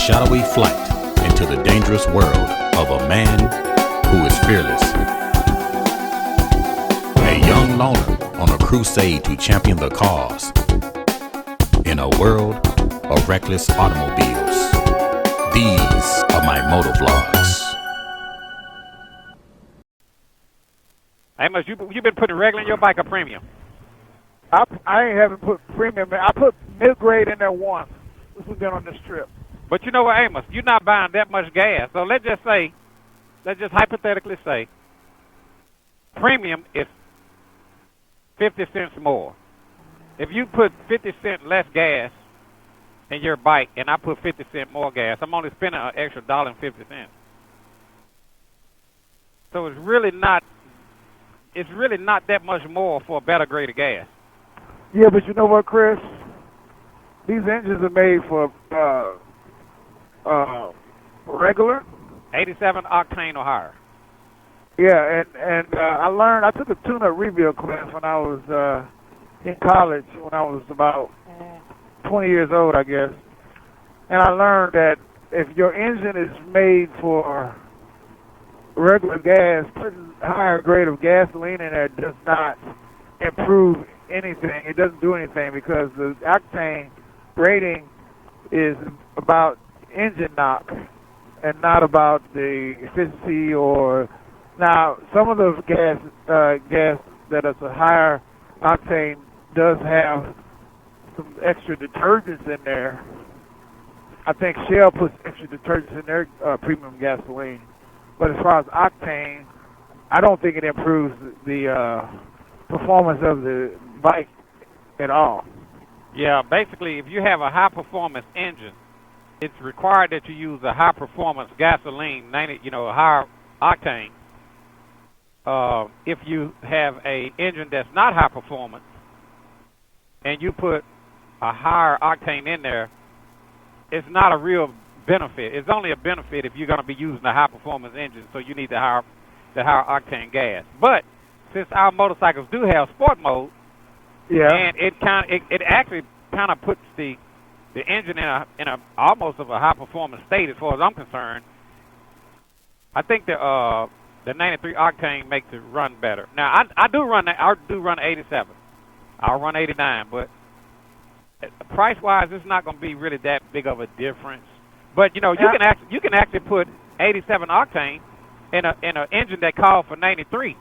shadowy flight into the dangerous world of a man who is fearless. A young loner on a crusade to champion the cause in a world of reckless automobiles. These are my motovlogs. Amos, you been putting regular in your bike or premium? I ain't haven't put premium in. I put mid-grade in there once. This has been on this trip. But you know what, Amos? You're not buying that much gas. So let's just hypothetically say, premium is 50 cents more. If you put 50 cents less gas in your bike and I put 50 cents more gas, I'm only spending an extra $1.50. So it's really not that much more for a better grade of gas. Yeah, but you know what, Chris? These engines are made for regular. 87 octane or higher. Yeah, and I took a tune-up rebuild class when I was in college, when I was about 20 years old, I guess. And I learned that if your engine is made for regular gas, putting a higher grade of gasoline in there does not improve anything. It doesn't do anything because the octane rating is about engine knock and not about the efficiency. Or now some of those gas that is a higher octane does have some extra detergents in there. I think Shell puts extra detergents in their premium gasoline. But as far as octane, I don't think it improves the performance of the bike at all. Yeah, basically, if you have a high-performance engine, it's required that you use a high-performance gasoline, a higher octane. If you have a engine that's not high-performance and you put a higher octane in there, it's not a real benefit. It's only a benefit if you're going to be using a high-performance engine, so you need the higher octane gas. But since our motorcycles do have sport mode, yeah, and it actually kind of puts the engine in a almost of a high-performance state as far as I'm concerned. I think the 93 octane makes it run better. Now I do run 87. I'll run 89, but price-wise, it's not going to be really that big of a difference. But you can actually put 87 octane in an engine that calls for 93,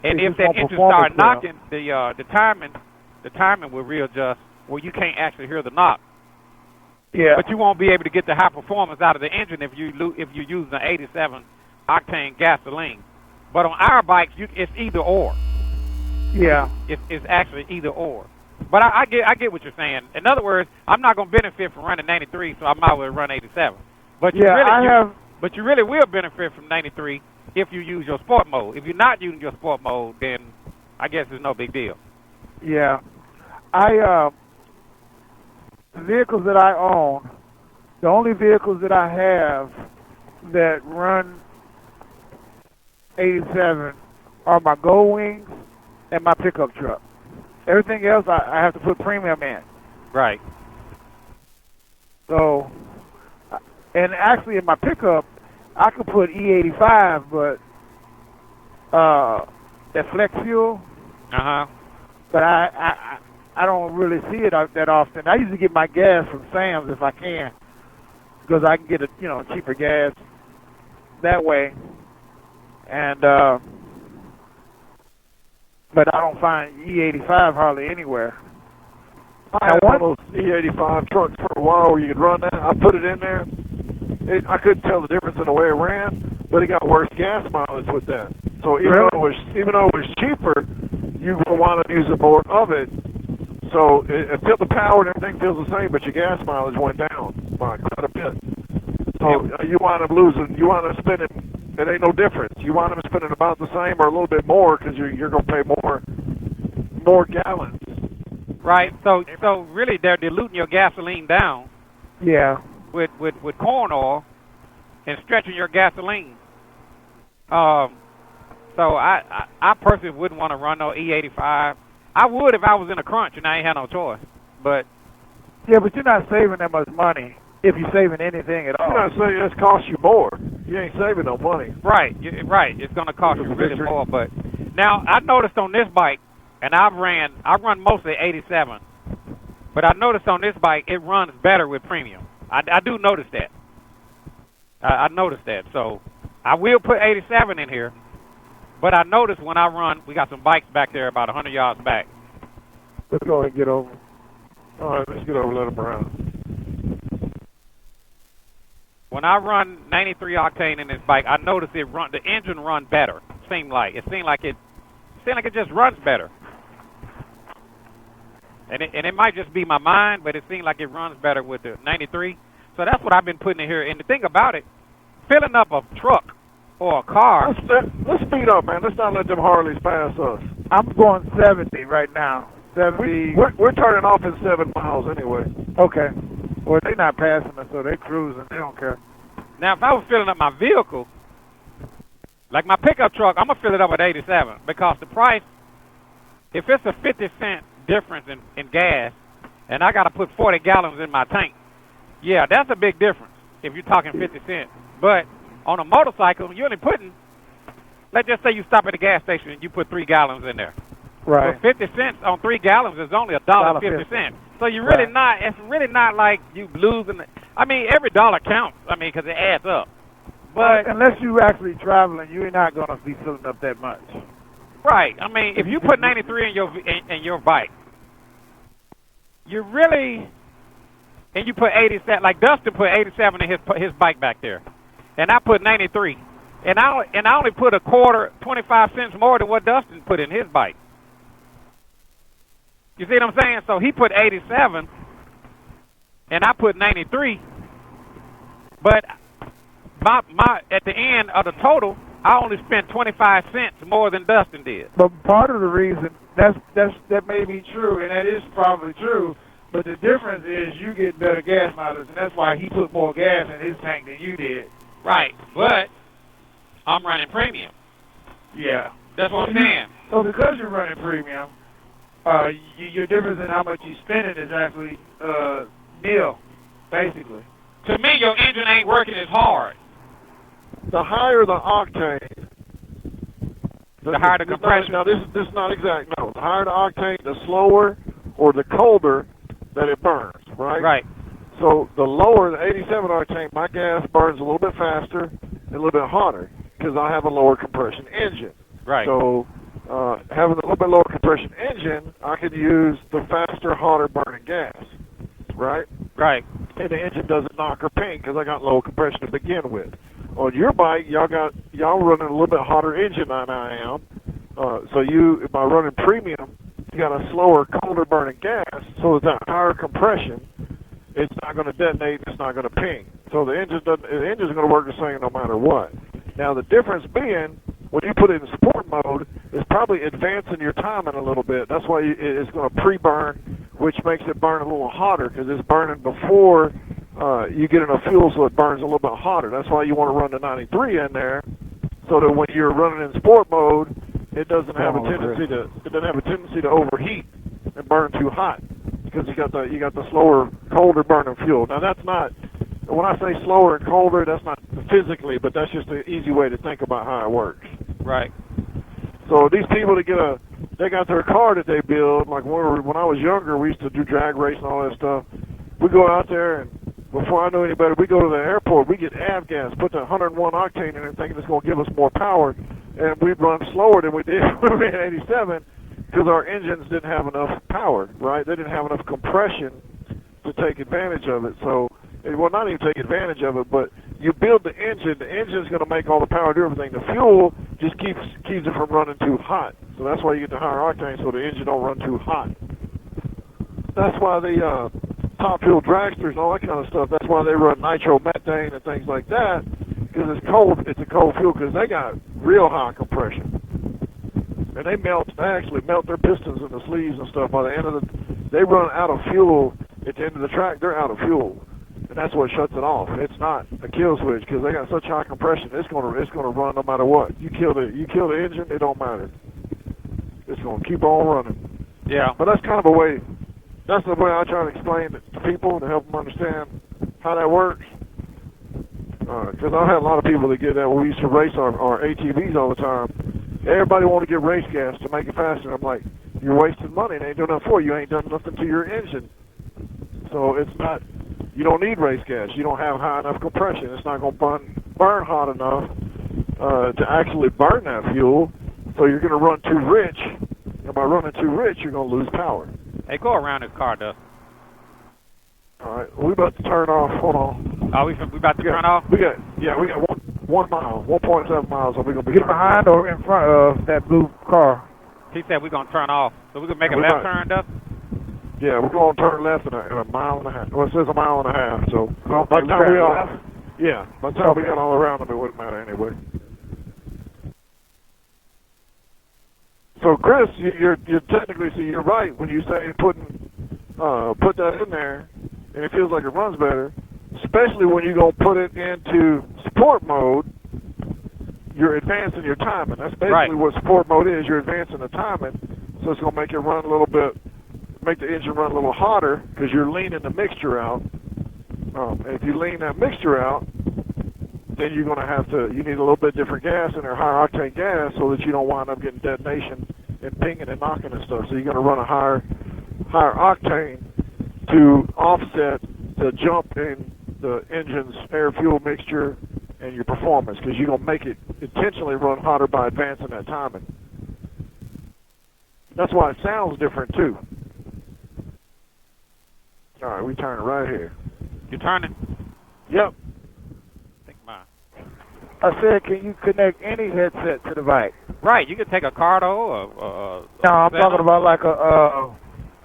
and if that engine start knocking, the timing will readjust where you can't actually hear the knock. Yeah. But you won't be able to get the high performance out of the engine if you use an 87 octane gasoline. But on our bikes, it's either or. Yeah. It's actually either or. But I get what you're saying. In other words, I'm not going to benefit from running 93, so I might as well run 87. But you really will benefit from 93 if you use your sport mode. If you're not using your sport mode, then I guess it's no big deal. Yeah. The vehicles that I own, the only vehicles that I have that run 87 are my Gold Wings and my pickup truck. Everything else I have to put premium in. Right. So, and actually in my pickup, I could put E85, but that flex fuel. But I don't really see it that often. I usually get my gas from Sam's if I can, because I can get cheaper gas that way. And but I don't find E85 hardly anywhere. I had one of those E85 trucks for a while where you could run that. I put it in there. I couldn't tell the difference in the way it ran, but it got worse gas mileage with that. So even though it was cheaper, you will want to use more of it. So until the power and everything feels the same, but your gas mileage went down by quite a bit. So you wind up spending. It ain't no difference. You wind up spending about the same or a little bit more because you're going to pay more gallons. Right. So really, they're diluting your gasoline down. Yeah. With corn oil and stretching your gasoline. So I personally wouldn't want to run no E85. I would if I was in a crunch and I ain't had no choice. But yeah, but you're not saving that much money if you're saving anything at all. You're not saying it's cost you more. You ain't saving no money. Right. Right. It's going to cost you really more. But now I noticed on this bike, and I run mostly 87, but I noticed on this bike it runs better with premium. I do notice that. I noticed that. So I will put 87 in here, but I noticed when I run, we got some bikes back there about 100 yards back. Let's go ahead and get over. All right, let's get over and let them around. When I run 93 octane in this bike, I noticed the engine run better. It seemed like it just runs better. And it might just be my mind, but it seemed like it runs better with the 93. So that's what I've been putting in here. And the thing about it, filling up a truck or a car. Let's speed up, man. Let's not let them Harleys pass us. I'm going 70 right now. 70. We're turning off in 7 miles anyway. Okay. Well, they're not passing us, so they're cruising. They don't care. Now, if I was filling up my vehicle, like my pickup truck, I'm going to fill it up at 87 because the price, if it's a 50-cent difference in gas and I got to put 40 gallons in my tank, yeah, that's a big difference if you're talking 50 cents. But on a motorcycle, you're only putting, let's just say you stop at the gas station and you put 3 gallons in there. Right. Well, 50 cents on 3 gallons is only $1.50. So you're really not, it's really not like you losing. I mean, every dollar counts, because it adds up. But unless you're actually traveling, you're not going to be filling up that much. Right. I mean, if you put 93 in your bike, you really, and you put 87, like Dustin put 87 in his bike back there, and I put 93, and I only put a quarter, 25 cents more than what Dustin put in his bike. You see what I'm saying? So he put 87, and I put 93, but my at the end of the total, I only spent 25 cents more than Dustin did. But part of the reason that may be true, and that is probably true, but the difference is you get better gas mileage, and that's why he put more gas in his tank than you did. Right, but I'm running premium. Yeah. That's what I'm saying. So because you're running premium, your difference in how much you're spending is actually nil, basically. To me, your engine ain't working as hard. The higher the octane, the higher the compression. Now, this is not exact. No, the higher the octane, the slower or the colder that it burns, right? Right. So the lower, the 87 octane, my gas burns a little bit faster and a little bit hotter because I have a lower compression engine. Right. So having a little bit lower compression engine, I can use the faster, hotter burning gas, right? Right. And the engine doesn't knock or ping because I got low compression to begin with. On your bike, y'all running a little bit hotter engine than I am. So by running premium, you got a slower, colder burning gas. So with that higher compression, it's not going to detonate. It's not going to ping. So the engine's going to work the same no matter what. Now the difference being, when you put it in sport mode, it's probably advancing your timing a little bit. That's why it's going to pre-burn, which makes it burn a little hotter because it's burning before you get enough fuel, so it burns a little bit hotter. That's why you want to run the 93 in there, so that when you're running in sport mode, it doesn't have a tendency to overheat and burn too hot because you got the slower, colder burning fuel. Now that's not, when I say slower and colder, that's not physically, but that's just an easy way to think about how it works. Right. So these people they got their car that they build. Like when I was younger, we used to do drag race and all that stuff. We go out there, and before I knew any better, we go to the airport. We get avgas, put the 101 octane in it, thinking it's going to give us more power, and we'd run slower than we did when we had 87 because our engines didn't have enough power, right? They didn't have enough compression to take advantage of it. So, well, not even take advantage of it, but you build the engine's going to make all the power, do everything. The fuel just keeps it from running too hot. So that's why you get the higher octane, so the engine don't run too hot. That's why the top fuel dragsters and all that kind of stuff, that's why they run nitromethane and things like that, because it's cold. It's a cold fuel because they got real high compression. And they actually melt their pistons in the sleeves and stuff. By the end of they run out of fuel at the end of the track. They're out of fuel. And that's what shuts it off. It's not a kill switch because they got such high compression. It's gonna run no matter what. You kill the engine, it don't matter. It's gonna keep on running. Yeah. But that's kind of a way. That's the way I try to explain it to people to help them understand how that works? Because I've had a lot of people that get that. When we used to race our ATVs all the time, everybody want to get race gas to make it faster. I'm like, you're wasting money. It ain't doing nothing for you. You ain't done nothing to your engine. So it's not, you don't need race gas. You don't have high enough compression. It's not going to burn hot enough to actually burn that fuel. So you're going to run too rich. And by running too rich, you're going to lose power. Hey, go around this car, Dustin. All right, we're about to turn off. Hold on. Oh, we about to turn off? We got 1 mile, 1.7 miles. Are we going to be get behind or in front of that blue car? He said we're going to turn off. So we're going to make a left turn, Dustin? Yeah, we're going to turn left in a mile and a half. Well, it says a mile and a half. So by the time by the time we got all around them, it wouldn't matter anyway. So, Chris, you're technically, you're right when you say put that in there, and it feels like it runs better, especially when you're going to put it into sport mode. You're advancing your timing. That's basically what sport mode is. You're advancing the timing, so it's going to make it run a little bit, make the engine run a little hotter because you're leaning the mixture out. And if you lean that mixture out, then you're going to have to, you need a little bit different gas in there, higher octane gas, so that you don't wind up getting detonation and pinging and knocking and stuff. So you're going to run a higher octane to offset the jump in the engine's air-fuel mixture and your performance, because you're going to make it intentionally run hotter by advancing that timing. That's why it sounds different, too. All right, we turn it right here. You turning? Yep. I said, can you connect any headset to the bike? Right, you could take a Cardo or no, I'm talking about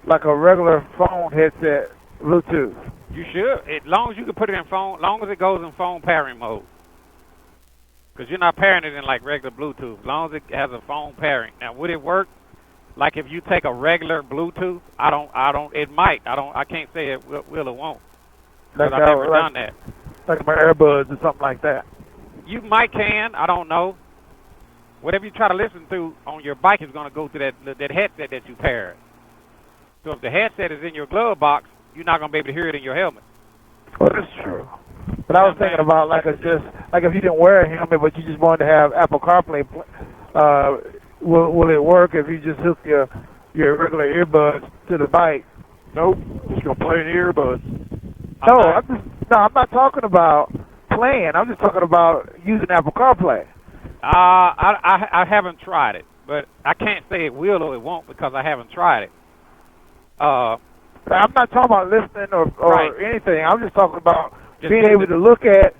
like a regular phone headset, Bluetooth. You should, as long as you can put it in phone, as long as it goes in phone pairing mode. Because you're not pairing it in like regular Bluetooth, as long as it has a phone pairing. Now, would it work? Like if you take a regular Bluetooth, it might. I can't say it will or won't. Because I've never done that. Like my earbuds or something like that. You might can. I don't know. Whatever you try to listen to on your bike is going to go through that headset that you paired. So if the headset is in your glove box, you're not going to be able to hear it in your helmet. Well, that's true. But I was thinking about like if you didn't wear a helmet, but you just wanted to have Apple CarPlay, will it work if you just hook your regular earbuds to the bike? Nope. It's going to play in the earbuds. I'm not talking about playing. I'm just talking about using Apple CarPlay. I haven't tried it, but I can't say it will or it won't because I haven't tried it. I'm not talking about listening or anything. I'm just talking about being able to look at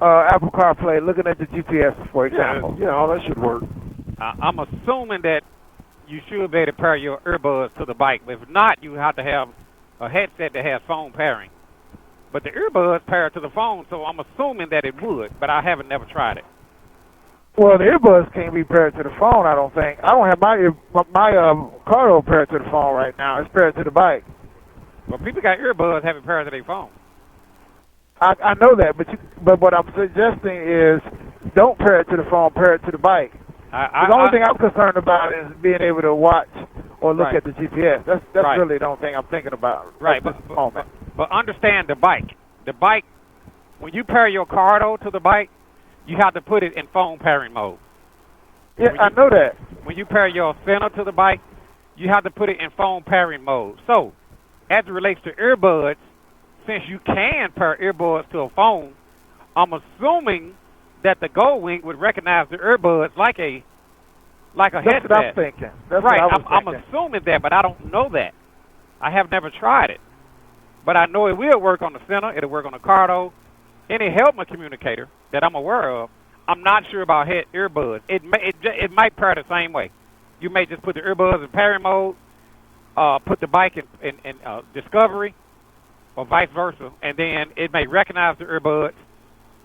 Apple CarPlay, looking at the GPS, for example. Yeah, all that should work. I'm assuming that you should be able to pair your earbuds to the bike. But if not, you have to have a headset that has phone pairing. But the earbuds pair to the phone, so I'm assuming that it would, but I haven't never tried it. Well, the earbuds can't be paired to the phone, I don't think. I don't have my Cardo paired to the phone right now. It's paired to the bike. Well, people got earbuds having paired to their phone. I know that, but what I'm suggesting is don't pair it to the phone, pair it to the bike. The only thing I'm concerned about is being able to watch or look at the GPS. That's really the only thing I'm thinking about at this moment. But understand the bike. The bike, when you pair your Cardo to the bike, you have to put it in phone pairing mode. Yeah, I know that. When you pair your Senna to the bike, you have to put it in phone pairing mode. So, as it relates to earbuds, since you can pair earbuds to a phone, I'm assuming that the Gold Wing would recognize the earbuds like a headset. That's what I'm thinking. That's what I was I'm assuming that, but I don't know that. I have never tried it. But I know it will work on the Senna. It'll work on the Cardo. Any helmet communicator that I'm aware of, I'm not sure about earbuds. It might pair the same way. You may just put the earbuds in pairing mode, put the bike in Discovery, or vice versa, and then it may recognize the earbuds.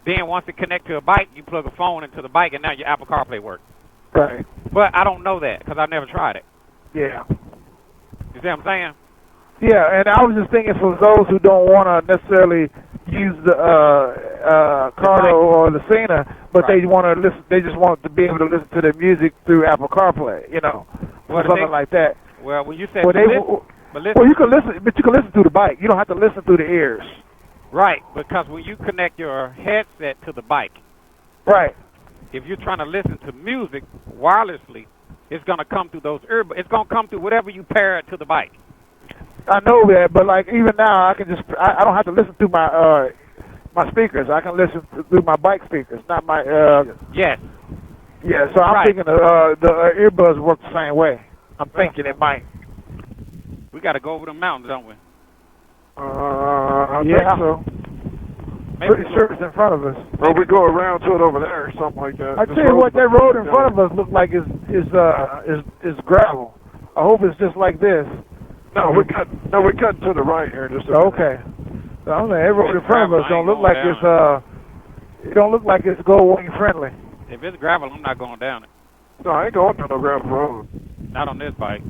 Then once it connects to a bike, you plug a phone into the bike, and now your Apple CarPlay works. Right. But I don't know that because I've never tried it. Yeah. You see what I'm saying? Yeah, and I was just thinking for those who don't want to necessarily use the Cardo or the Senna, but they want to listen. They just want to be able to listen to their music through Apple CarPlay, something like that. Well, when you said well, you can listen, but you can listen through the bike. You don't have to listen through the ears. Right, because when you connect your headset to the bike, Right. if you're trying to listen to music wirelessly, it's going to come through those earbuds. It's going to come through whatever you pair it to the bike. I know that, but like even now, I can just I don't have to listen through my my speakers. I can listen through my bike speakers, not my Yes. Yeah, so I'm Right. thinking the earbuds work the same way. I'm thinking it might. We got to go over the mountains, don't we? I Yeah. think so. Maybe Pretty sure it's in front of us. Or we go around to it over there or something like that. I This tell you what, that road in yeah. front of us looks like is gravel. I hope it's just like this. No, we cut to the right here just a minute. Okay. So I'm saying that road in front of us I don't ain't look going like it don't look like it's gold wing friendly. if it's gravel, I'm not going down it. No, I ain't going to no gravel road. Not on this bike.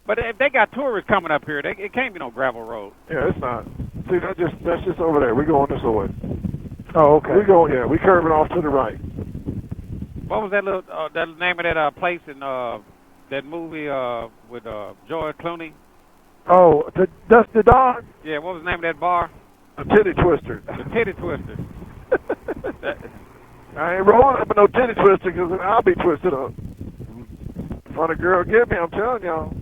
But if they got tourists coming up here, it can't be no gravel road. Yeah, it's not. See, that's just over there. We going this way. Oh, okay. We curving off to the right. What was that little that name of that place in that movie with George Clooney? Oh, the Dust to Dawn? Yeah, what was the name of that bar? The titty twister. The Titty Twister. I ain't rolling up with no titty twister because I'll be twisted up. If a girl get me, I'm telling y'all.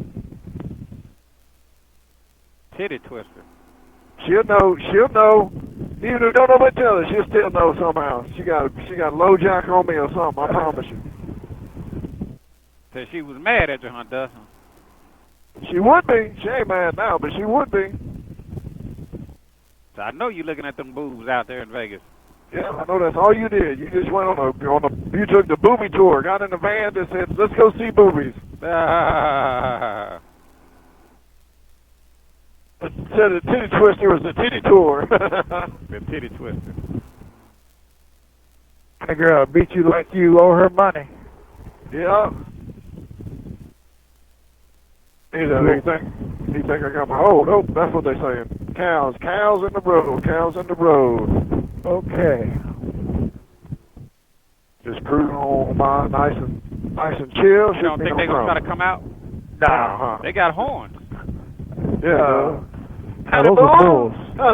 Titty Twister. She'll know. Even if you don't know what to tell her, she'll still know somehow. She got a low jack on me or something, I promise you. Said she was mad at you, huh, Dustin? She would be. She ain't mad now, but she would be. So I know you looking at them boobs out there in Vegas. Yeah, I know that's all you did. You just went you took the booby tour, got in the van that said, let's go see boobies. Said the titty twister was the titty tour. The Titty Twister. That girl beat you like you owe her money. Yeah. He think I got my hold. Oh, that's what they saying. Cows in the road. Okay. Just cruising on by, nice and chill. You don't think they're going to try to come out? Nah. They got horns. Yeah. Those are bulls. Oh,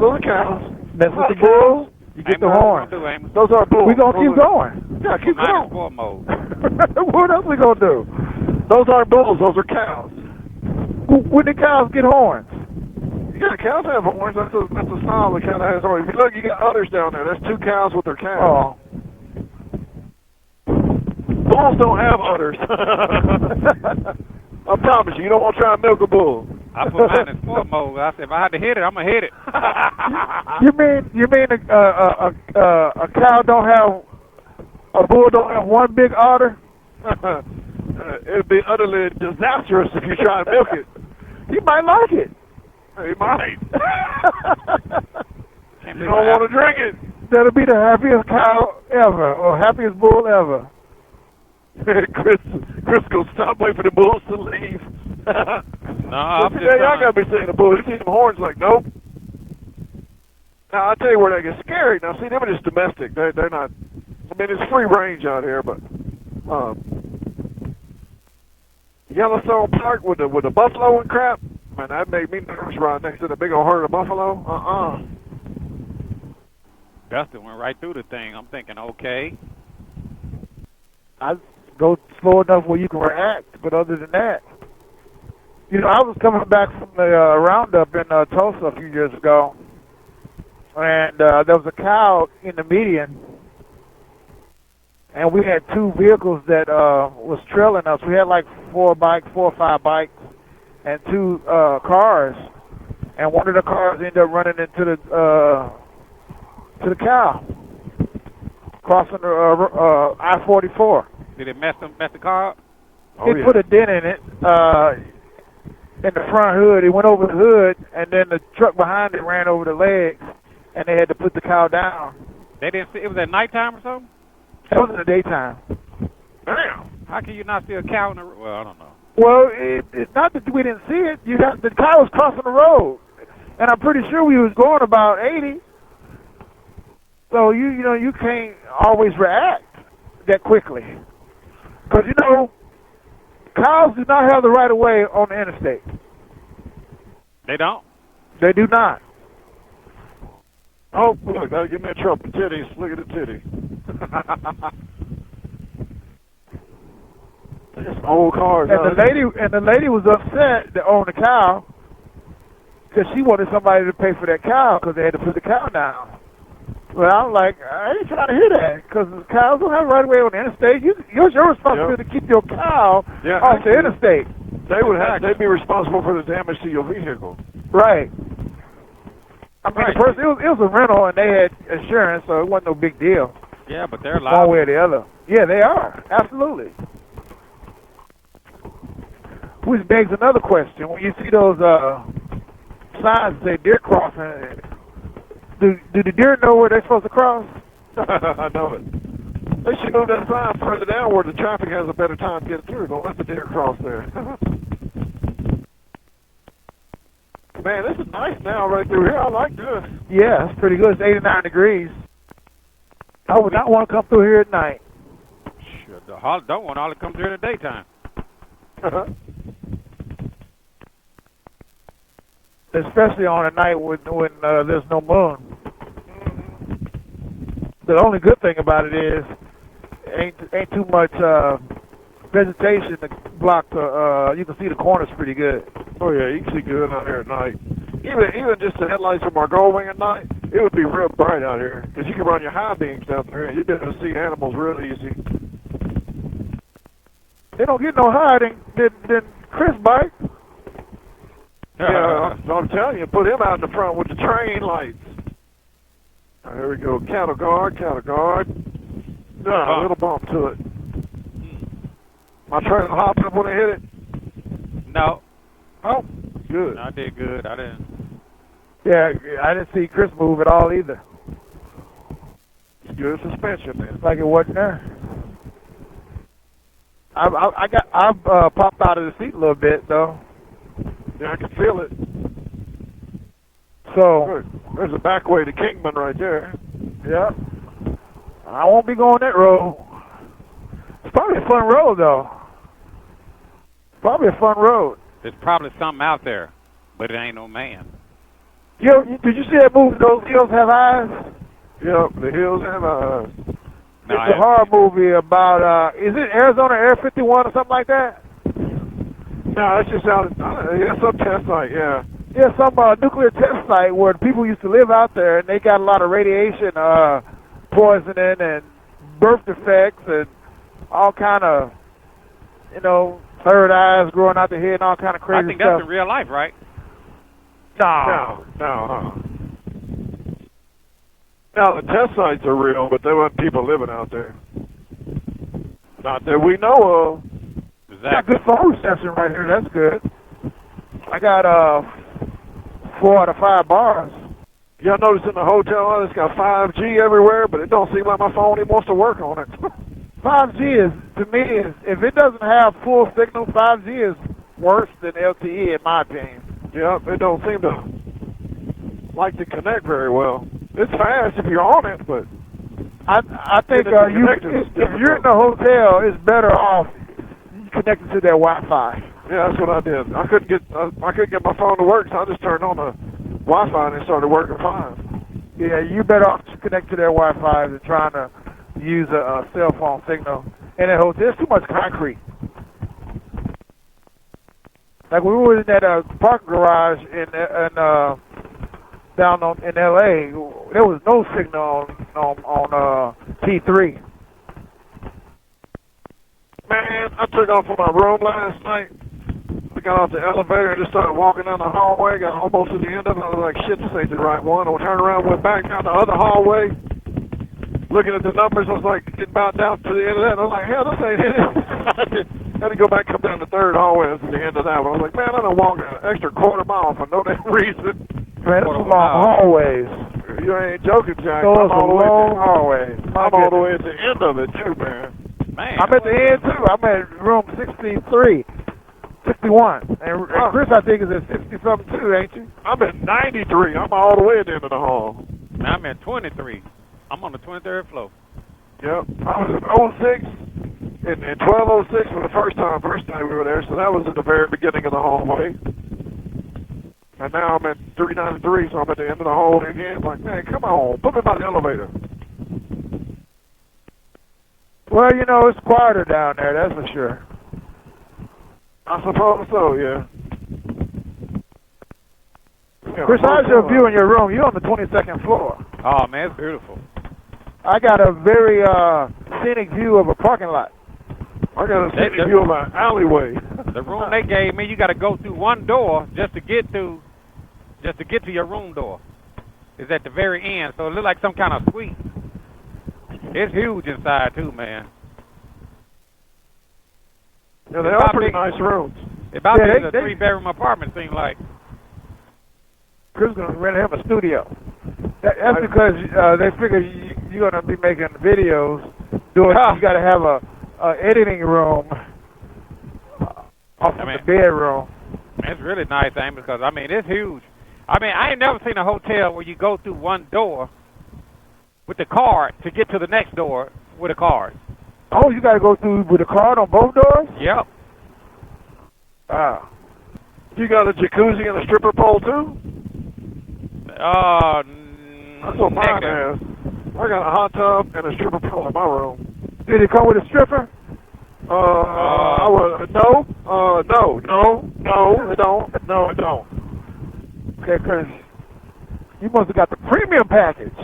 those are cows. That's what the bulls. You get the horn. Those are bulls. We gonna keep going. Yeah, keep going. -4 mode. What else we gonna do? Those aren't bulls. Those are cows. When the cows get horns? Yeah, cows have horns. That's a style that kind of has horns. If you look, you got udders down there. That's 2 cows with their calves. Oh. Bulls don't have udders. I promise you don't want to try and milk a bull. I put mine in sport mode. I said, if I had to hit it, I'm gonna hit it. You mean a cow don't have a bull don't have one big udder? It'd be utterly disastrous if you try and milk it. You might like it. He might. You don't want to drink it. That'll be the happiest cow ever, or happiest bull ever. Chris go stop waiting for the bulls to leave. No, I'm just y'all gotta be seeing the bulls. You see them horns like, nope. Now I'll tell you where they get scary. Now see, them are just domestic. They're not. I mean, it's free range out here, but Yellowstone Park with the buffalo and crap. Man, that made me nervous right next to the big old herd of buffalo. Dustin went right through the thing. I'm thinking, okay. I go slow enough where you can react, but other than that, you know, I was coming back from the roundup in Tulsa a few years ago, and there was a cow in the median, and we had 2 vehicles that was trailing us. We had like 4 or 5 bikes, and 2 cars, and one of the cars ended up running into the cow crossing the I-44. Did it mess the car up? It put a dent in it in the front hood. It went over the hood, and then the truck behind it ran over the legs, and they had to put the cow down. They didn't see it was at nighttime or something? It was in the daytime. Damn. How can you not see a cow in the well, I don't know. Well, it's not that we didn't see it. The cow was crossing the road, and I'm pretty sure we was going about 80. So you can't always react that quickly, because cows do not have the right of way on the interstate. They don't? They do not. Oh, look, that'll give me a trouble. Titties. Look at the titty. There's old cars. And the lady was upset that owned the cow because she wanted somebody to pay for that cow because they had to put the cow down. Well, I'm like, I ain't trying to hear that because the cows don't have right away on the interstate. It's your responsibility to keep your cow off the interstate. They'd be responsible for the damage to your vehicle. Right. I mean, the person, it was a rental and they had insurance, so it wasn't no big deal. Yeah, but they're liable. One way or the other. Yeah, they are. Absolutely. Which begs another question. When you see those signs that say deer crossing, do the deer know where they're supposed to cross? I know it. They should move that sign further down where the traffic has a better time to get through. Don't let the deer cross there. Man, this is nice now right through here. I like this. Yeah, it's pretty good. It's 89 degrees. I would not want to come through here at night. Sure, don't want all to come through in the daytime. Especially on a night when there's no moon. The only good thing about it is ain't too much vegetation to block the. You can see the corners pretty good. Oh yeah, you can see good out here at night. Even just the headlights from our Gold Wing at night, it would be real bright out here because you can run your high beams down there and you'd be able to see animals real easy. They don't get no higher than Chris bike. Yeah, I'm telling you, put him out in the front with the train lights. There we go. Cattle guard. A little bump to it. My trailer hopped up when I hit it. No. Oh, good. No, I did good. I didn't. Yeah, I didn't see Chris move at all either. Good suspension, man. Like it wasn't there. I've popped out of the seat a little bit though. Yeah, I can feel it. So there's a back way to Kingman right there. Yeah. I won't be going that road. It's probably a fun road though. Probably a fun road. There's probably something out there, but it ain't no man. Yo, did you see that movie, Those Hills Have Eyes? Yep, The Hills Have Eyes. No, it's a horror movie about, is it Arizona Air 51 or something like that? No, it's just out, some test site, yeah. Yeah, some nuclear test site where people used to live out there, and they got a lot of radiation poisoning and birth defects and all kind of, third eyes growing out the head and all kind of crazy stuff. I think that's in real life, right? No. Now, the test sites are real, but there weren't people living out there. Not that we know of. Exactly. Got good phone reception right here. That's good. I got 4 out of 5 bars. Y'all notice in the hotel, it's got 5G everywhere, but it don't seem like my phone even wants to work on it. 5G is, to me, if it doesn't have full signal, 5G is worse than LTE in my opinion. Yeah, it don't seem to like to connect very well. It's fast if you're on it, but I think if you're in the hotel, it's better off connected to their Wi-Fi. Yeah, that's what I did. I couldn't get my phone to work, so I just turned on the Wi-Fi and it started working fine. Yeah, you better off connect to their Wi-Fi than trying to use a cell phone signal. And at hotels, there's too much concrete. Like we were in that parking garage down in L.A., there was no signal on T3. Man, I took off from my room last night. I got off the elevator and just started walking down the hallway. Got almost to the end of it. I was like, shit, this ain't the right one. I turned around, went back down the other hallway. Looking at the numbers, I was like, getting about down to the end of that. And I was like, hell, this ain't it. I had to go back, come down the third hallway to the end of that one. I was like, man, I done walked an extra quarter mile for no damn reason. Man, that's some long hallways. You ain't joking, Jack. Those are long hallways. I'm all the way at the end of it, too, man. I'm at the end, too. I'm at room 63. 61. And Chris, I think, is at 60-something, too, ain't you? I'm at 93. I'm all the way at the end of the hall. I'm at 23. I'm on the 23rd floor. Yep. I was at 06 and 1206 for the first time we were there, so that was at the very beginning of the hallway. And now I'm at 393, so I'm at the end of the hole again. Like, man, come on, put me by the elevator. Well, you know, it's quieter down there, that's for sure. I suppose so, yeah. Chris, how's your view in your room? You're on the 22nd floor. Oh, man, it's beautiful. I got a very scenic view of a parking lot. I got a scenic view of an alleyway. The room they gave me, you got to go through one door just to get to your room door. It's at the very end, so it looks like some kind of suite. It's huge inside too, man. Yeah, they are pretty nice rooms. It's about to be a 3-bedroom apartment, seems like. Chris is going to rent him a studio. That's because they figure you're going to be making videos. You got to have a editing room off of the bedroom. It's really nice, because, I mean, it's huge. I mean, I ain't never seen a hotel where you go through one door with the card to get to the next door with a card. Oh, you got to go through with a card on both doors? Yep. Wow. You got a jacuzzi and a stripper pole, too? That's what mine has. I got a hot tub and a stripper pole in my room. Did it come with a stripper? No, it don't. Okay, Chris. You must have got the premium package.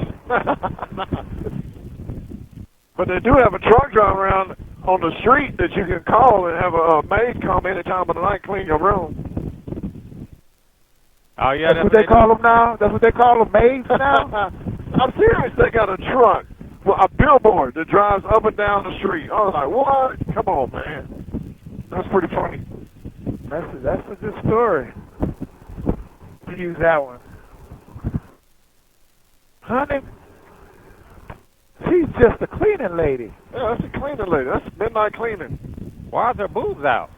But they do have a truck driving around on the street that you can call and have a maid come any time of the night clean your room. Oh, yeah. That's what they call them now? That's what they call them, maids now? I'm serious. They got a truck, a billboard that drives up and down the street. I was like, what? Come on, man. That's pretty funny. That's a good story. Use that one. Honey, she's just a cleaning lady. Yeah, that's a cleaning lady. That's midnight cleaning. Why is her boobs out?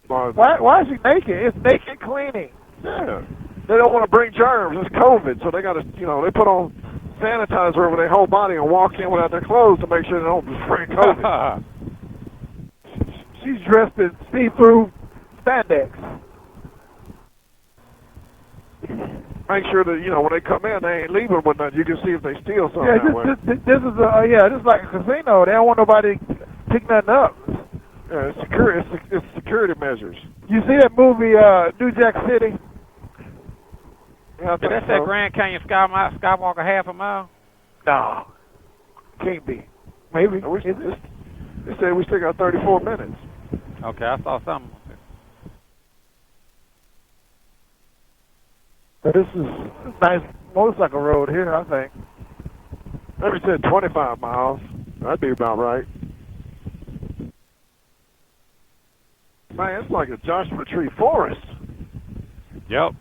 Why is she naked? It's naked cleaning. Yeah. They don't want to bring germs. It's COVID, so they got to, they put on sanitizer over their whole body and walk in without their clothes to make sure they don't spread COVID. She's dressed in see-through spandex. Make sure that, when they come in, they ain't leaving with nothing. You can see if they steal something. Yeah, this is like a casino. They don't want nobody to pick nothing up. Yeah, it's security measures. You see that movie, New Jack City? Yeah, Did that say Grand Canyon Skywalker half a mile? No. Can't be. Maybe. They say we still got 34 minutes. Okay, I saw something. This is a nice motorcycle road here, I think. Maybe said 25 miles. That'd be about right. Man, it's like a Joshua Tree forest. Yep.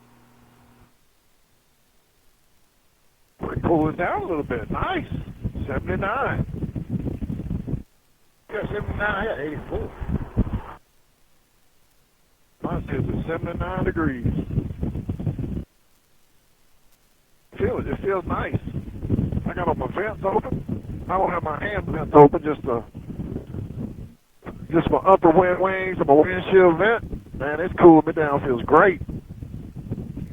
We pull it down a little bit. Nice. 79. Yeah, 79. I got 84. Mine says it's 79 degrees. It feels nice. I got all my vents open. I don't have my hand vents open, just my upper wings and my windshield vent. Man, it's cooling me down. Feels great.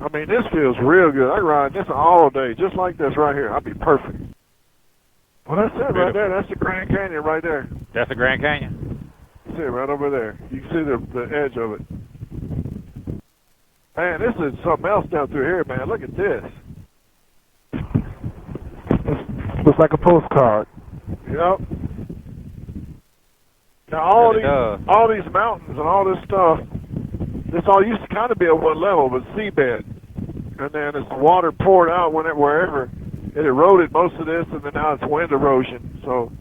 I mean, this feels real good. I ride this all day, just like this right here. I'll be perfect. Well, that's it right there. That's the Grand Canyon right there. That's the Grand Canyon? That's it right over there. You can see the edge of it. Man, this is something else down through here, man. Look at this. Looks like a postcard. Yep. Now all these mountains and all this stuff, this all used to kind of be at one level, but seabed, and then as the water poured out wherever, it eroded most of this, and then now it's wind erosion. So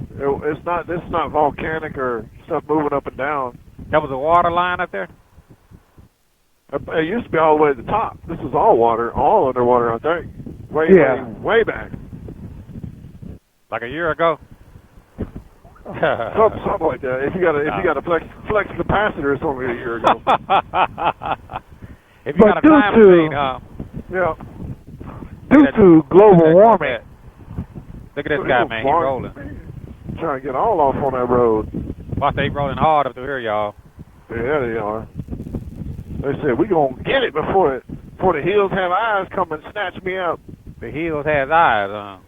this is not volcanic or stuff moving up and down. That was a water line up there? It used to be all the way to the top. This is all water, all underwater, I think. Way back. Like a year ago? Something like that. If you got a flex capacitor, it's only a year ago. If you got a time machine, yeah. Due to global warming. Look at this guy, man. He's rolling. Trying to get all off on that road. Watch, they rolling hard up through here, y'all. Yeah, they are. They said, we going to get it before the hills have eyes come and snatch me out. The hills has eyes, huh?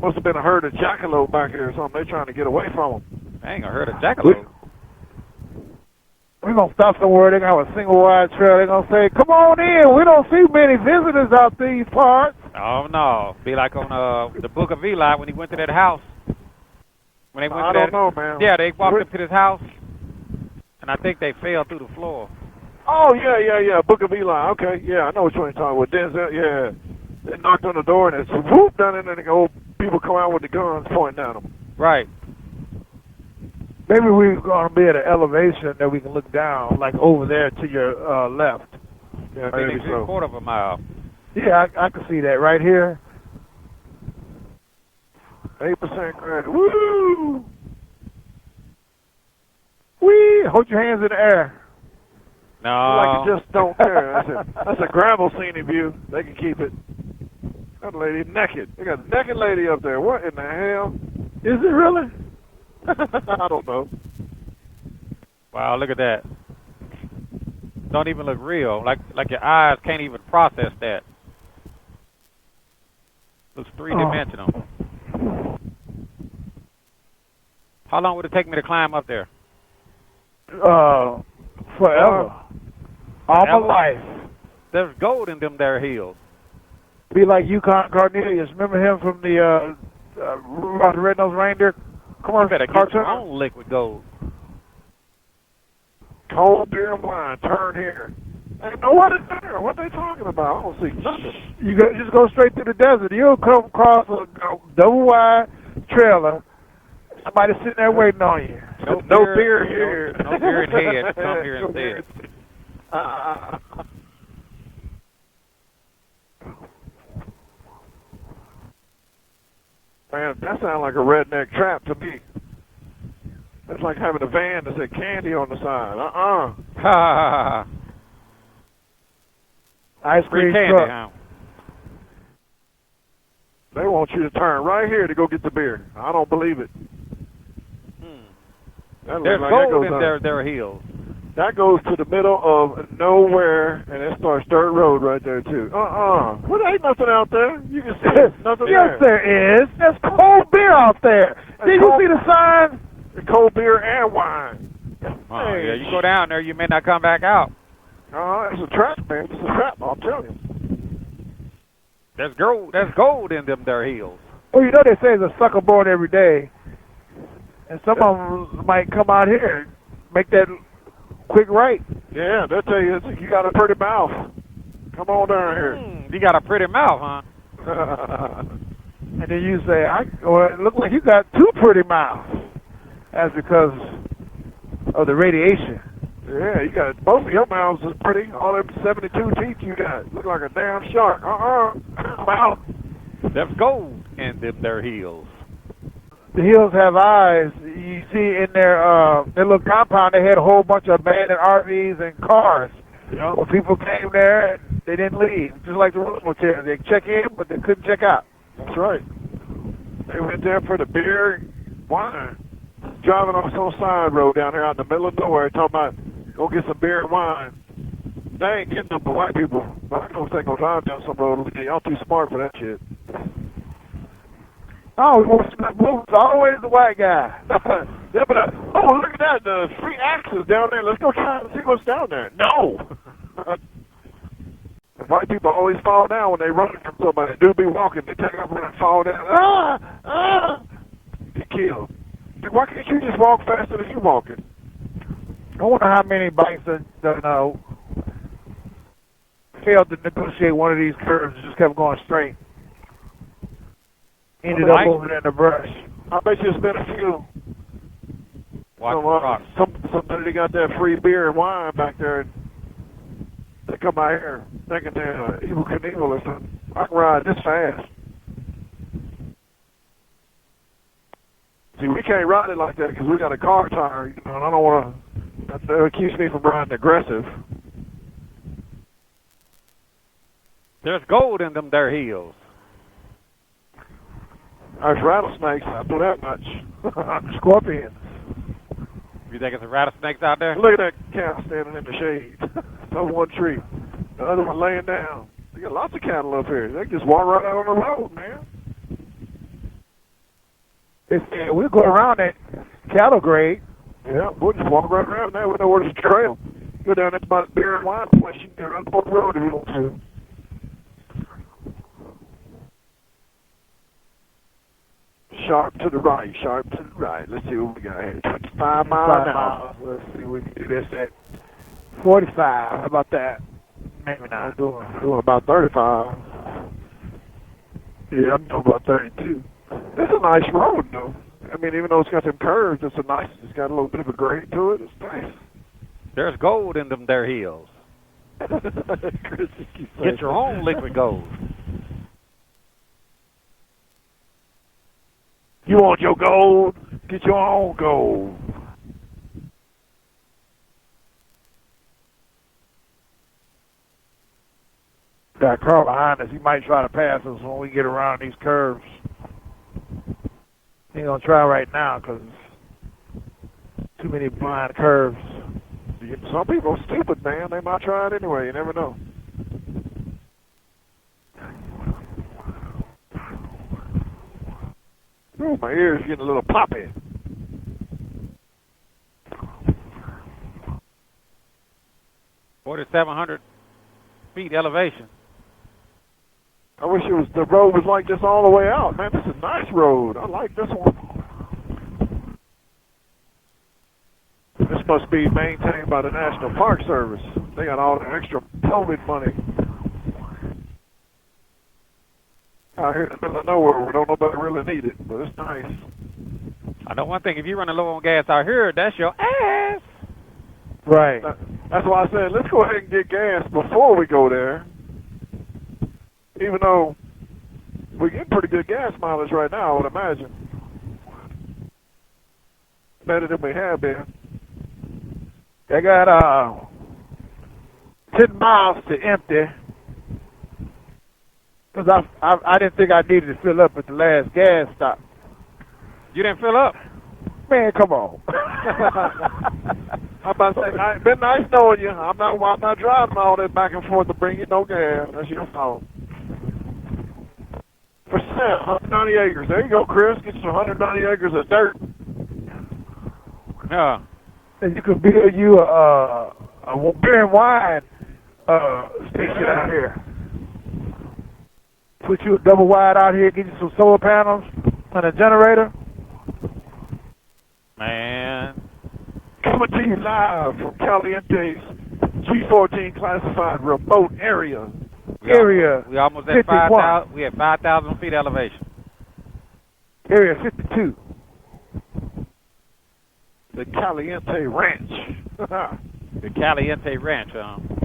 Must have been a herd of jackalope back here or something. They're trying to get away from them. I ain't gonna hurt a jackalope. We're going to stop somewhere. They're going to have a single wide trail. They're going to say, come on in. We don't see many visitors out these parts. Oh, no. Be like on the Book of Eli when he went to that house. When they went I to don't know, man. Yeah, they walked up to this house, and I think they fell through the floor. Oh, yeah. Book of Eli. Okay, yeah, I know which one you're talking about. Denzel, yeah. They knocked on the door, and it's whoop down in there, and old people come out with the guns pointing at them. Right. Maybe we're going to be at an elevation that we can look down, like over there to your left. Yeah, Maybe maybe so. a quarter of a mile. Yeah, I can see that right here. 8% credit. Woo! Whee! Hold your hands in the air. No. Like you just don't care. That's a gravel scenic view. They can keep it. That lady naked. They got a naked lady up there. What in the hell? Is it really? I don't know. Wow, look at that. Don't even look real. Like your eyes can't even process that. Looks three-dimensional. How long would it take me to climb up there? Forever. All my life. There's gold in them there hills. Be like Yukon Cornelius. Remember him from the Rudolph the Red-Nosed Reindeer You better get cartoon? your own liquid gold. Cold beer and wine. Turn here. Ain't nobody there. What they talking about? I don't see nothing. You just go straight through the desert. You'll come across a double-wide trailer. Somebody sitting there waiting on you. No beer here. No beer in head. Come here instead. Man, that sounds like a redneck trap to me. That's like having a van that said candy on the side. Ha ha ha. Ice Free cream candy, truck. huh? They want you to turn right here to go get the beer. I don't believe it. That There's like gold that in their hills. That goes to the middle of nowhere, and it starts dirt road right there, too. Well, there ain't nothing out there. You can see it. Nothing Yes, there. there is. There's cold beer out there. Did you see the sign? Cold beer and wine. Oh, yeah, you go down there, you may not come back out. It's a trap, man. It's a trap, I'll tell you. There's gold in them there hills. Well, you know they say there's a sucker born every day. And some of them might come out here and make that quick right. Yeah, they'll tell you, you got a pretty mouth. Come on down here. You got a pretty mouth, huh? And then you say, well, it looks like you got two pretty mouths. That's because of the radiation. Yeah, you got both of your mouths is pretty. All them 72 teeth you got. Look like a damn shark. Wow. There's gold in them there hills. The hills have eyes. You see in their little compound, they had a whole bunch of abandoned RVs and cars. Yeah. When people came there, and they didn't leave. Just like the room hotels. They check in, but they couldn't check out. That's right. They went there for the beer, wine. Driving on some side road down here out in the middle of nowhere, talking about go get some beer and wine. They ain't getting them for white people. Black folks ain't gonna drive down some road. Y'all too smart for that shit. Oh, he wants to move always the white guy. Yeah, but look at that, the free axes down there. Let's go try and see what's down there. No. White people always fall down when they run from somebody. They do be walking. They take off and fall down. Get killed. Why can't you just walk faster than you walking? I wonder how many bikes that failed to negotiate one of these curves and just kept going straight. Ended up over there in the brush. I bet you spent a few. Watch Somebody got that free beer and wine back there. And they come out here thinking they're Evil Knievel or something. I can ride this fast. See, we can't ride it like that because we got a car tire, and I don't want to. That keeps me from riding aggressive. There's gold in them there hills. There's rattlesnakes. I know that much. Scorpions. You think it's a rattlesnakes out there? Look at that cow standing in the shade. on one tree. The other one laying down. They got lots of cattle up here. They just walk right out on the road, man. They said we'll go around that cattle grade. Yeah, we'll just walk right around there. We know where there's a trail. Go down there by the beer and wine place. You can run on the road if you want to. Sharp to the right, sharp to the right. Let's see what we got here. 25 miles an hour. Let's see if we can do this at 45. How about that? Maybe not. Doing about 35. Yeah, I'm doing about 32. It's a nice road, though. I mean, even though it's got some curves, it's got a little bit of a grade to it. It's nice. There's gold in them there hills. Get your own liquid gold. You want your gold? Get your own gold. Got a car behind us. He might try to pass us when we get around these curves. He ain't gonna try right now because too many blind curves. Some people are stupid, man. They might try it anyway. You never know. Oh, my ears getting a little poppy. $4,700 feet elevation. I wish the road was like this all the way out, man. This is a nice road. I like this one. This must be maintained by the National Park Service. They got all the extra COVID money. Out here in the middle of nowhere, we don't nobody really need it, but it's nice. I know one thing, if you're running low on gas out here, that's your ass. Right. That's why I said, let's go ahead and get gas before we go there. Even though we get pretty good gas mileage right now, I would imagine. Better than we have been. They got 10 miles to empty. Because I didn't think I needed to fill up at the last gas stop. You didn't fill up? Man, come on. I'm about to say, it's been nice knowing you. I'm not driving all that back and forth to bring you no gas. That's your fault. For sale, 190 acres. There you go, Chris. Get you 190 acres of dirt. Yeah. And you could build you a beer and wine station out here. Put you a double wide out here, get you some solar panels and a generator. Man. Coming to you live from Caliente's G14 classified remote area. We almost at 51. 5,000. We at 5,000 feet elevation. Area 52. The Caliente Ranch. The Caliente Ranch,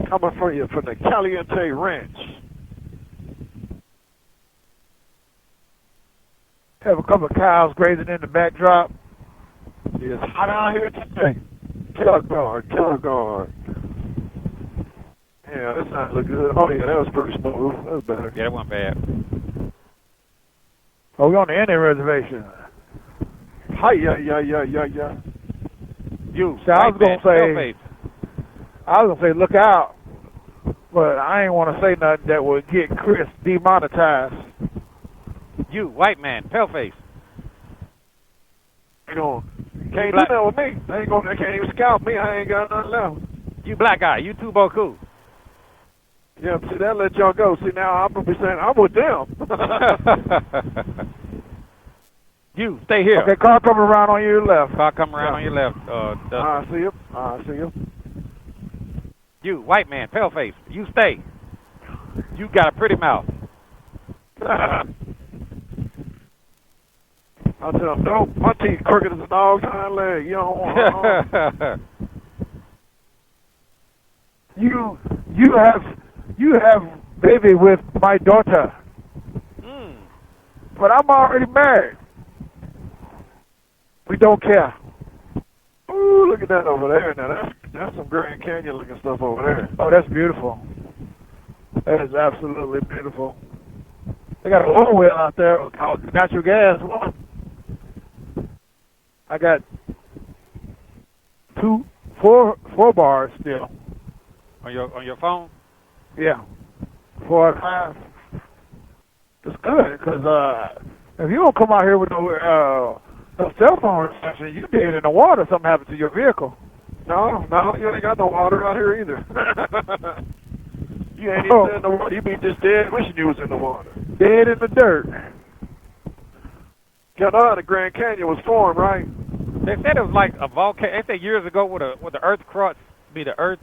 Coming for you from the Caliente Ranch. Have a couple of cows grazing in the backdrop. It's hot out here today. Killer guard. Yeah, that's not look good. Oh, yeah, that was pretty smooth. That was better. Yeah, that wasn't bad. Oh, we're on the Indian reservation. Hi, yeah. You. So I was gonna say, look out, but I ain't want to say nothing that would get Chris demonetized. You, white man, paleface. Can't do that with me. They can't even scalp me. I ain't got nothing left. You black guy, you too boku. Yeah, see, that let y'all go. See, now I'm going to be saying, I'm with them. You, stay here. Okay, car coming around on your left. Car coming around on your left. I see him. You, white man, paleface, you stay. You got a pretty mouth. I tell him, no, my teeth crooked as a dog's hind leg. You don't want You have baby with my daughter. But I'm already married. We don't care. Ooh, look at that over there. Now that's some Grand Canyon looking stuff over there. Oh, that's beautiful. That is absolutely beautiful. They got a oil well out there, natural gas. I got four bars still. On your phone? Yeah. 4 or 5. It's good, because if you don't come out here with no cell phone reception, you dead in the water, something happens to your vehicle. No, you ain't got no water out here either. You ain't even in the water. You be just dead wishing you was in the water. Dead in the dirt. You know, the Grand Canyon was formed, right? They said it was like a volcano. They said years ago with the earth crust be the earth.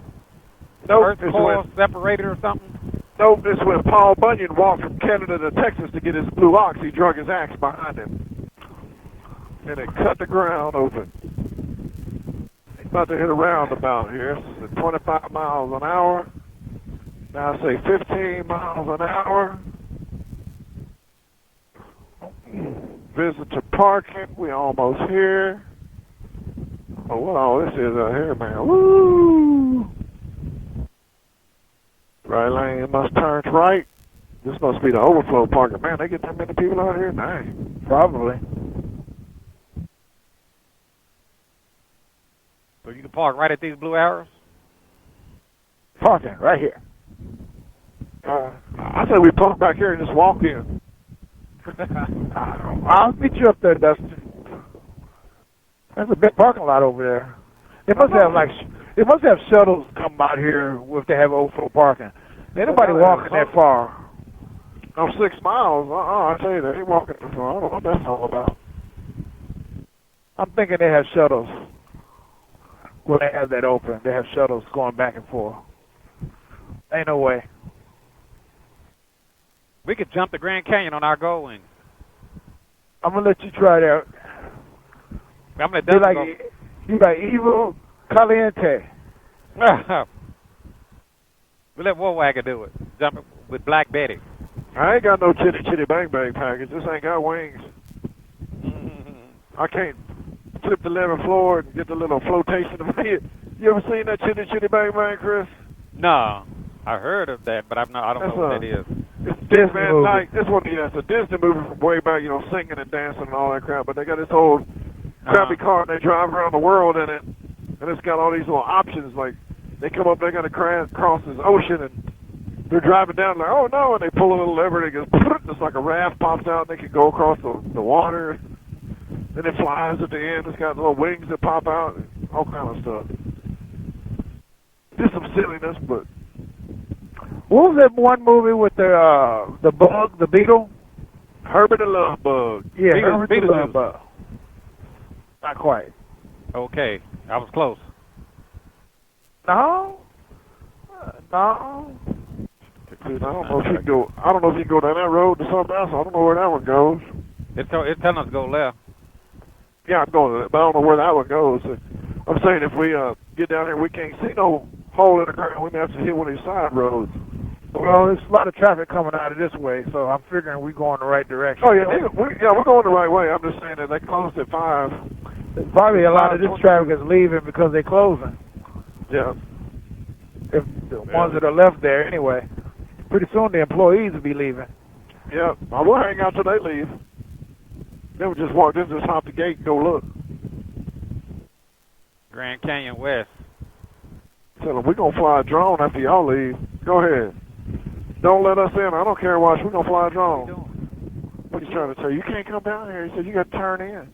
Nope, Earth core separated or something? Nope, this when Paul Bunyan walked from Canada to Texas to get his blue ox. He drug his axe behind him. And it cut the ground open. He's about to hit a roundabout here. It's at 25 miles an hour. Now say 15 miles an hour. Visitor parking. We almost here. Oh, what all this is out here, man. Woo! Right lane must turn right. This must be the overflow parking. Man, they get that many people out here? Nice. Probably. So you can park right at these blue arrows? Parking right here. I say we park back here and just walk in. I'll meet you up there, Dustin. There's a big parking lot over there. They must have shuttles come out here if they have overflow parking. Ain't nobody walking that far. Oh, 6 miles? I tell you, they ain't walking that far. I don't know what that's all about. I'm thinking they have shuttles. Well, they have that open. They have shuttles going back and forth. Ain't no way. We could jump the Grand Canyon on our gold wing. I'm gonna let you try that. I'm gonna let go. You like evil Caliente. We let Warwagger do it. Jump with Black Betty. I ain't got no chitty chitty bang bang package. This ain't got wings. I can't flip the 11th floor and get the little flotation of it. You ever seen that chitty chitty bang bang, Chris? No, I heard of that, but I don't know what that is. It's Disney Night. This one, yeah, it's a Disney movie from way back, singing and dancing and all that crap. But they got this old crappy car and they drive around the world in it, and it's got all these little options. Like they come up, they got to cross this ocean, and they're driving down like, oh no, and they pull a little lever, and it goes, it's like a raft pops out, and they can go across the water. Then it flies at the end. It's got little wings that pop out, all kind of stuff. Just some silliness, but. What was that one movie with the bug, the beetle? Herbert the Love Bug. Yeah, Herbert the Love Bug. Not quite. Okay, I was close. No. I don't know if you can go. I don't know if you can go down that road to something else. I don't know where that one goes. It's telling us to go left. Yeah, I'm going to that, but I don't know where that one goes. I'm saying if we get down here, we can't see no hole in the ground. We may have to hit one of these side roads. Well, there's a lot of traffic coming out of this way, so I'm figuring we're going the right direction. Oh, yeah, we're going the right way. I'm just saying that they closed at 5. There's probably a lot of this traffic is leaving because they're closing. Yeah. If the ones that are left there anyway. Pretty soon the employees will be leaving. Yeah, we'll hang out till they leave. Then we just walk in, just hop the gate and go look. Grand Canyon West. Tell them we're going to fly a drone after y'all leave. Go ahead. Don't let us in. I don't care, Watch. We're going to fly a drone. What are you trying to tell you? You can't come down here. He said you got to turn in.